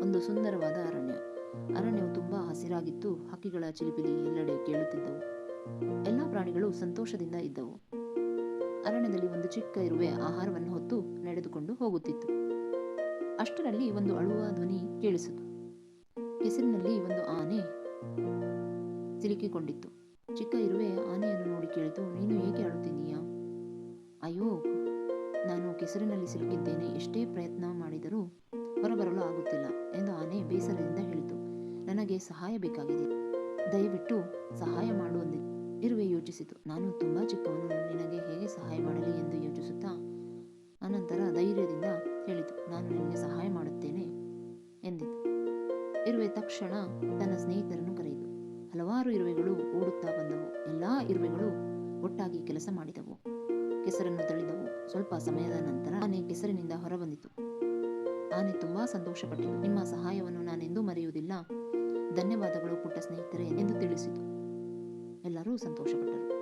ಒಂದು ಸುಂದರವಾದ ಅರಣ್ಯ. ಅರಣ್ಯವು ತುಂಬಾ ಹಸಿರಾಗಿತ್ತು. ಹಕ್ಕಿಗಳ ಚಿಲಿಪಿಲಿ ಎಲ್ಲೆಡೆ ಕೇಳುತ್ತಿದ್ದವು. ಎಲ್ಲಾ ಪ್ರಾಣಿಗಳು ಸಂತೋಷದಿಂದ ಇದ್ದವು. ಅರಣ್ಯದಲ್ಲಿ ಒಂದು ಚಿಕ್ಕ ಇರುವೆ ಆಹಾರವನ್ನು ಹೊತ್ತು ನಡೆದುಕೊಂಡು ಹೋಗುತ್ತಿತ್ತು. ಅಷ್ಟರಲ್ಲಿ ಒಂದು ಅಳುವ ಧ್ವನಿ ಕೇಳಿಸಿತು. ಕೆಸರಿನಲ್ಲಿ ಒಂದು ಆನೆ ಸಿಲುಕಿಕೊಂಡಿತ್ತು. ಚಿಕ್ಕ ಇರುವೆ ಆನೆಯನ್ನು ನೋಡಿ ಕೇಳಿತು, ನೀನು ಏಕೆ ಅಳುತ್ತಿದ್ದೀಯಾ? ಅಯ್ಯೋ, ನಾನು ಕೆಸರಿನಲ್ಲಿ ಸಿಲುಕಿದ್ದೇನೆ. ಎಷ್ಟೇ ಪ್ರಯತ್ನ ಮಾಡಿದರೂ ಹೊರಬರಲು ಆಗುತ್ತಿಲ್ಲ ಎಂದು ಆನೆ ಬೇಸರದಿಂದ ಹೇಳಿತು. ನನಗೆ ಸಹಾಯ ಬೇಕಾಗಿದೆ, ದಯವಿಟ್ಟು ಸಹಾಯ ಮಾಡು ಅಂದಿತು. ಇರುವೆ ಯೋಚಿಸಿತು, ನಾನು ತುಂಬಾ ಚಿಕ್ಕವನು, ನಿನಗೆ ಹೇಗೆ ಸಹಾಯ ಮಾಡಲಿ ಎಂದು ಯೋಚಿಸುತ್ತಾ ಅನಂತರ ಧೈರ್ಯದಿಂದ ಹೇಳಿತು, ನಾನು ನಿನಗೆ ಸಹಾಯ ಮಾಡುತ್ತೇನೆ ಎಂದಿತು. ಇರುವೆ ತಕ್ಷಣ ತನ್ನ ಸ್ನೇಹಿತರನ್ನು ಕರೆಯಿತು. ಹಲವಾರು ಇರುವೆಗಳು ಓಡುತ್ತಾ ಬಂದವು. ಎಲ್ಲಾ ಇರುವೆಗಳು ಒಟ್ಟಾಗಿ ಕೆಲಸ ಮಾಡಿದವು, ಕೆಸರನ್ನು ತಳ್ಳಿದವು. ಸ್ವಲ್ಪ ಸಮಯದ ನಂತರ ಆನೆ ಕೆಸರಿನಿಂದ ಹೊರಬಂದಿತು. ಆನೆ ತುಂಬಾ ಸಂತೋಷಪಟ್ಟಿತು. ನಿಮ್ಮ ಸಹಾಯವನ್ನು ನಾನೆಂದೂ ಮರೆಯುವುದಿಲ್ಲ, ಧನ್ಯವಾದಗಳು ಪುಟ್ಟ ಸ್ನೇಹಿತರೆ ಎಂದು ತಿಳಿಸಿತು. ಎಲ್ಲರೂ ಸಂತೋಷಪಟ್ಟರು.